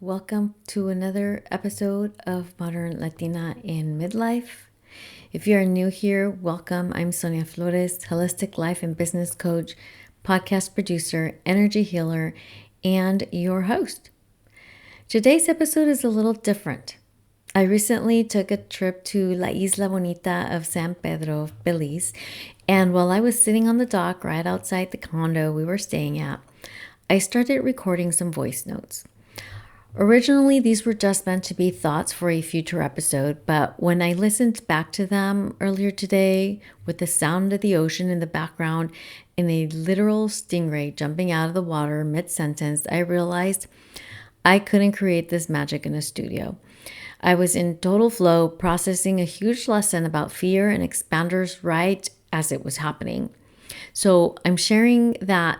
Welcome to another episode of Modern Latina in Midlife. If you're new here, welcome. I'm Sonia Flores, holistic life and business coach, podcast producer, energy healer, and your host. Today's episode is a little different. I recently took a trip to La Isla Bonita of San Pedro, Belize, and while I was sitting on the dock right outside the condo we were staying at, I started recording some voice notes. Originally, these were just meant to be thoughts for a future episode, but when I listened back to them earlier today with the sound of the ocean in the background and a literal stingray jumping out of the water mid-sentence, I realized I couldn't create this magic in a studio. I was in total flow, processing a huge lesson about fear and expanders right as it was happening. So I'm sharing that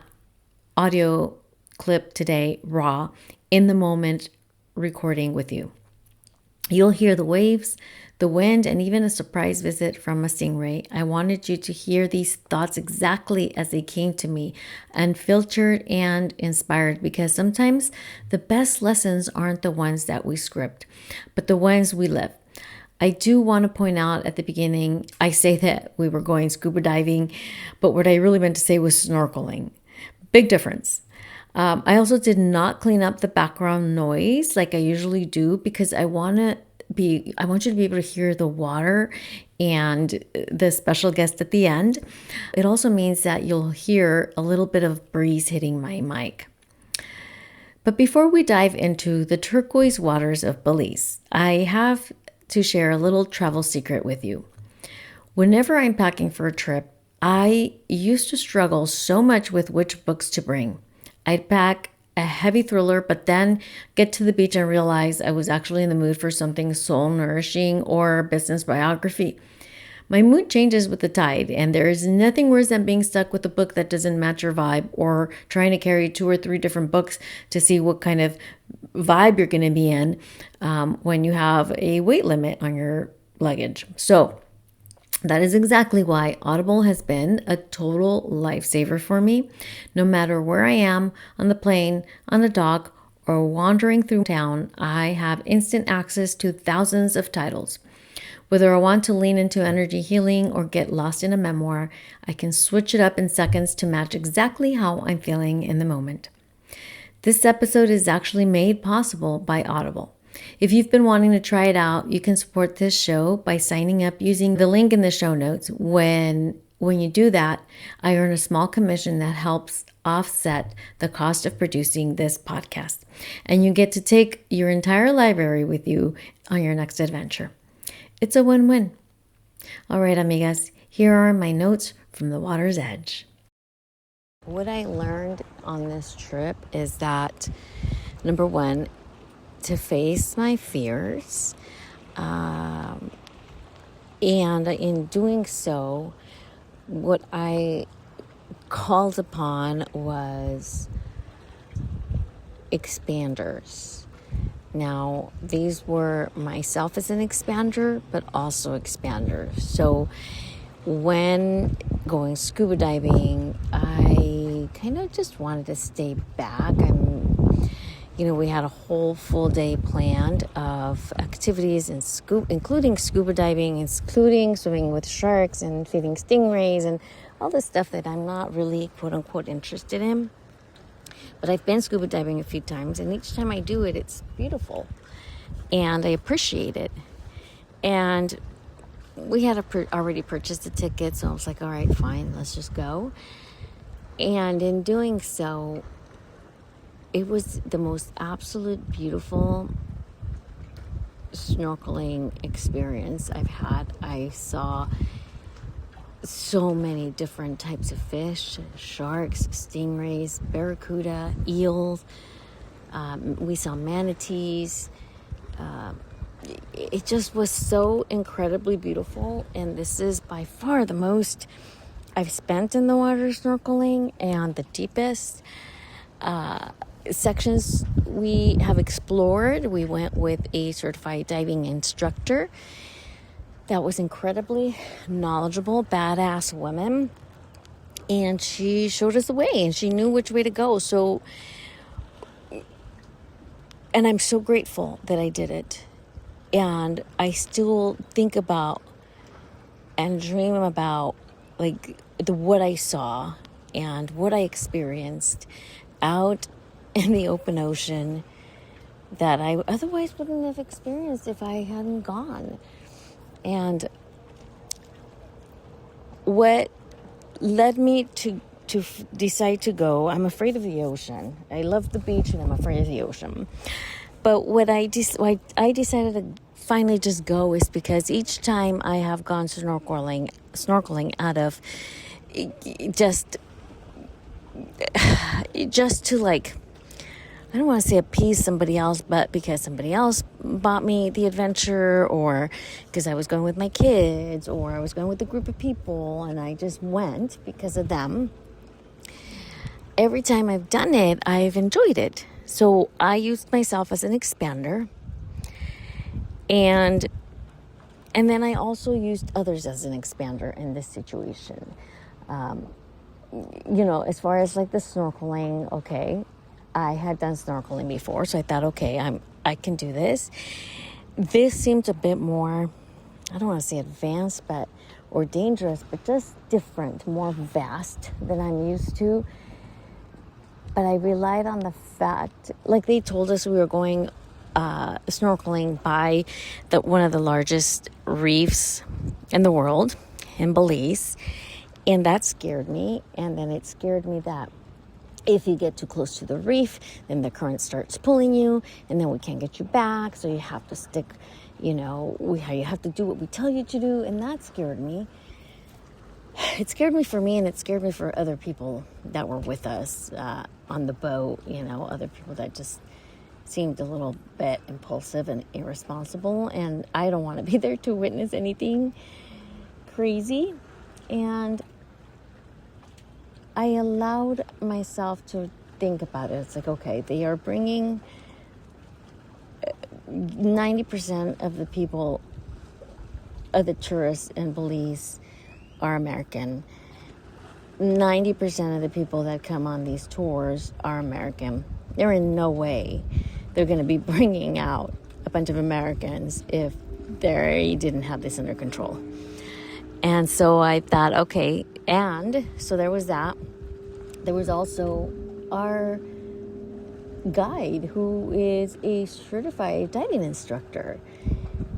audio clip today, raw, in the moment recording with you. You'll hear the waves, the wind, and even a surprise visit from a stingray. I wanted you to hear these thoughts exactly as they came to me, unfiltered and inspired, because sometimes the best lessons aren't the ones that we script, but the ones we live. I do want to point out at the beginning, I say that we were going scuba diving, but what I really meant to say was snorkeling. Big difference. I also did not clean up the background noise like I usually do because I want you to be able to hear the water and the special guest at the end. It also means that you'll hear a little bit of breeze hitting my mic. But before we dive into the turquoise waters of Belize, I have to share a little travel secret with you. Whenever I'm packing for a trip, I used to struggle so much with which books to bring. I'd pack a heavy thriller, but then get to the beach and realize I was actually in the mood for something soul nourishing or business biography. My mood changes with the tide, and there is nothing worse than being stuck with a book that doesn't match your vibe or trying to carry 2 or 3 different books to see what kind of vibe you're going to be in when you have a weight limit on your luggage. So that is exactly why Audible has been a total lifesaver for me. No matter where I am, on the plane, on the dock, or wandering through town, I have instant access to thousands of titles. Whether I want to lean into energy healing or get lost in a memoir, I can switch it up in seconds to match exactly how I'm feeling in the moment. This episode is actually made possible by Audible. If you've been wanting to try it out, you can support this show by signing up using the link in the show notes. When you do that, I earn a small commission that helps offset the cost of producing this podcast. And you get to take your entire library with you on your next adventure. It's a win-win. All right, amigas, here are my notes from the water's edge. What I learned on this trip is that, number one, to face my fears, and in doing so, what I called upon was expanders. Now, these were myself as an expander, but also expanders. So when going scuba diving, I kind of just wanted to stay back. We had a whole full day planned of activities, including scuba diving, including swimming with sharks and feeding stingrays and all this stuff that I'm not really, quote unquote, interested in. But I've been scuba diving a few times, and each time I do it, it's beautiful. And I appreciate it. And we had already purchased a ticket, so I was like, all right, fine, let's just go. And in doing so, it was the most absolute beautiful snorkeling experience I've had. I saw so many different types of fish, sharks, stingrays, barracuda, eels. We saw manatees. It just was so incredibly beautiful. And this is by far the most I've spent in the water snorkeling, and the deepest sections we have explored. We went with a certified diving instructor that was incredibly knowledgeable, badass woman, and she showed us the way, and she knew which way to go. So And I'm so grateful that I did it. And I still think about and dream about like what I saw and what I experienced out in the open ocean that I otherwise wouldn't have experienced if I hadn't gone. And what led me to decide to go, I'm afraid of the ocean. I love the beach and I'm afraid of the ocean. But what I decided to finally just go is because each time I have gone snorkeling out of just to like, I don't want to say appease somebody else, but because somebody else bought me the adventure, or because I was going with my kids, or I was going with a group of people and I just went because of them. Every time I've done it, I've enjoyed it. So I used myself as an expander. And then I also used others as an expander in this situation. As far as like the snorkeling, okay, I had done snorkeling before, so I thought, okay, I can do this. This seemed a bit more, I don't want to say advanced, or dangerous, but just different, more vast than I'm used to. But I relied on the fact, like they told us we were going snorkeling by one of the largest reefs in the world, in Belize, and that scared me. And then it scared me that if you get too close to the reef, then the current starts pulling you, and then we can't get you back. So you have to stick, you have to do what we tell you to do, and that scared me. It scared me for me, and it scared me for other people that were with us on the boat, other people that just seemed a little bit impulsive and irresponsible, and I don't want to be there to witness anything crazy. And I allowed myself to think about it. It's like, okay, they are bringing 90% of the people, of the tourists in Belize are American. 90% of the people that come on these tours are American. There in no way they're going to be bringing out a bunch of Americans if they didn't have this under control. And so I thought, okay, and so there was that. There was also our guide, who is a certified diving instructor.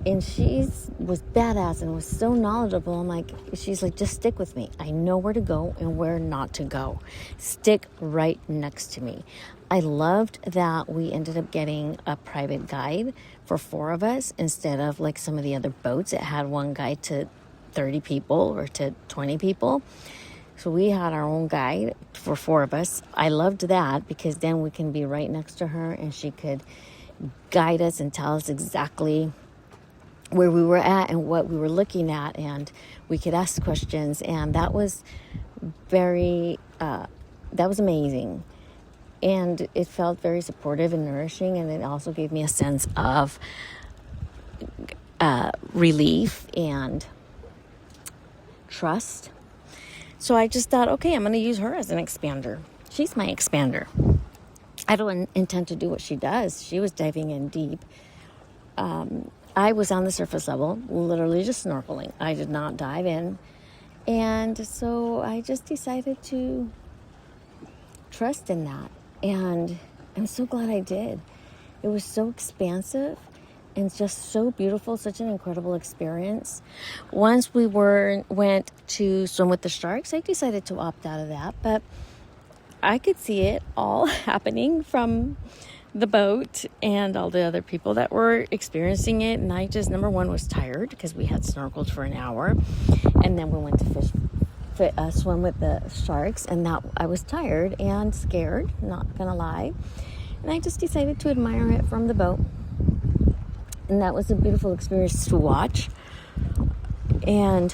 And she was badass and was so knowledgeable. She's like, just stick with me. I know where to go and where not to go. Stick right next to me. I loved that we ended up getting a private guide for 4 of us instead of like some of the other boats that had one guide to 30 people or to 20 people. So we had our own guide for 4 of us. I loved that because then we can be right next to her and she could guide us and tell us exactly where we were at and what we were looking at, and we could ask questions. And that was that was amazing. And it felt very supportive and nourishing, and it also gave me a sense of relief and trust. So I just thought, okay, I'm going to use her as an expander. She's my expander. I don't intend to do what she does. She was diving in deep. I was on the surface level, literally just snorkeling. I did not dive in. And so I just decided to trust in that. And I'm so glad I did. It was so expansive and just so beautiful, such an incredible experience. Once we went to swim with the sharks, I decided to opt out of that. But I could see it all happening from the boat and all the other people that were experiencing it. And I just, number one, was tired because we had snorkeled for an hour. And then we went to swim with the sharks. And that I was tired and scared, not gonna lie. And I just decided to admire it from the boat. And that was a beautiful experience to watch. And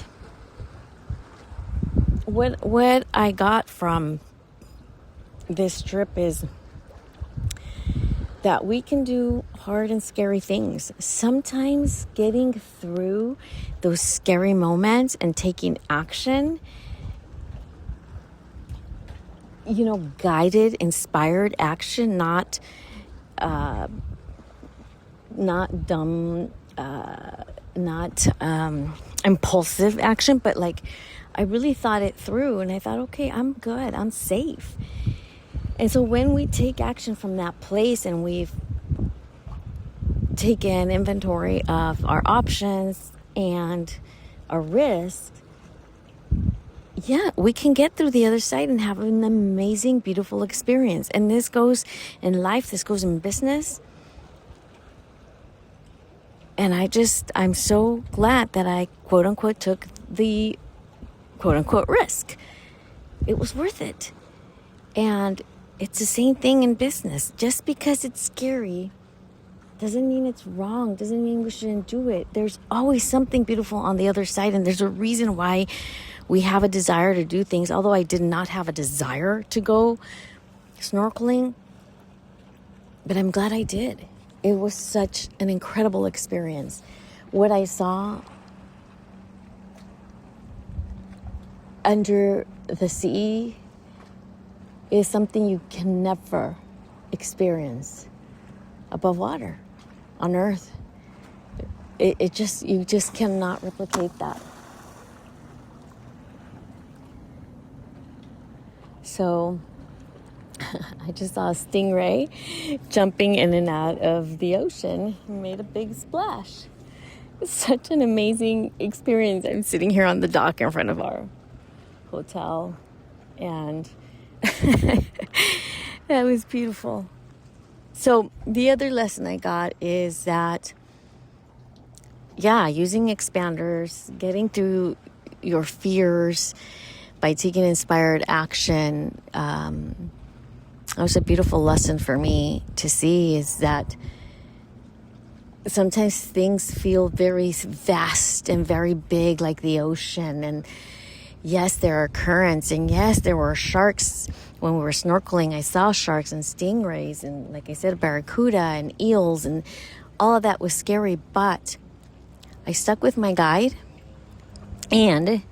what I got from this trip is that we can do hard and scary things. Sometimes getting through those scary moments and taking action, guided, inspired action, not not dumb, not impulsive action, but like I really thought it through, and I thought, okay, I'm good, I'm safe. And so when we take action from that place and we've taken inventory of our options and our risks, yeah, we can get through the other side and have an amazing, beautiful experience. And this goes in life, this goes in business. And I'm so glad that I, quote unquote, took the quote unquote risk. It was worth it. And it's the same thing in business. Just because it's scary doesn't mean it's wrong, doesn't mean we shouldn't do it. There's always something beautiful on the other side, and there's a reason why we have a desire to do things. Although I did not have a desire to go snorkeling, but I'm glad I did. It was such an incredible experience. What I saw under the sea is something you can never experience above water on Earth. You just cannot replicate that. So I just saw a stingray jumping in and out of the ocean and made a big splash. It's such an amazing experience. I'm sitting here on the dock in front of our hotel, and that was beautiful. So the other lesson I got is that, using expanders, getting through your fears by taking inspired action, that was a beautiful lesson for me to see, is that sometimes things feel very vast and very big, like the ocean. And yes, there are currents, and yes, there were sharks. When we were snorkeling, I saw sharks and stingrays, and like I said, barracuda and eels, and all of that was scary. But I stuck with my guide, and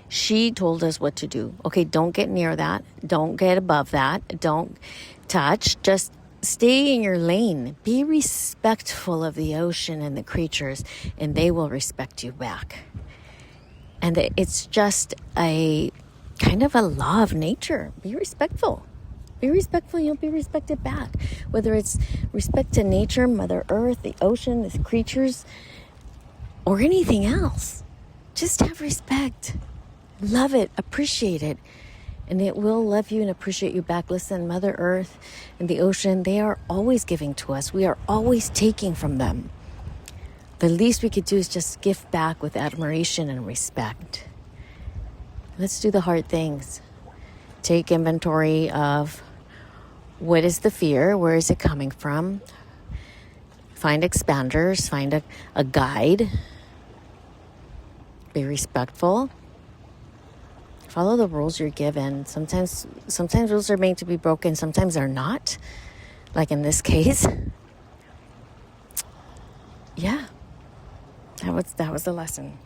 she told us what to do. Okay, don't get near that. Don't get above that. Don't touch. Just stay in your lane. Be respectful of the ocean and the creatures, and they will respect you back. And it's just a kind of a law of nature. Be respectful. Be respectful, you'll be respected back. Whether it's respect to nature, Mother Earth, the ocean, the creatures, or anything else. Just have respect. Love it, appreciate it, and it will love you and appreciate you back. Listen, Mother Earth and the ocean, they are always giving to us. We are always taking from them. The least we could do is just give back with admiration and respect. Let's do the hard things. Take inventory of what is the fear, where is it coming from? Find expanders, find a guide. Be respectful. Follow the rules you're given. Sometimes rules are made to be broken, sometimes they're not. Like in this case. Yeah. That was the lesson.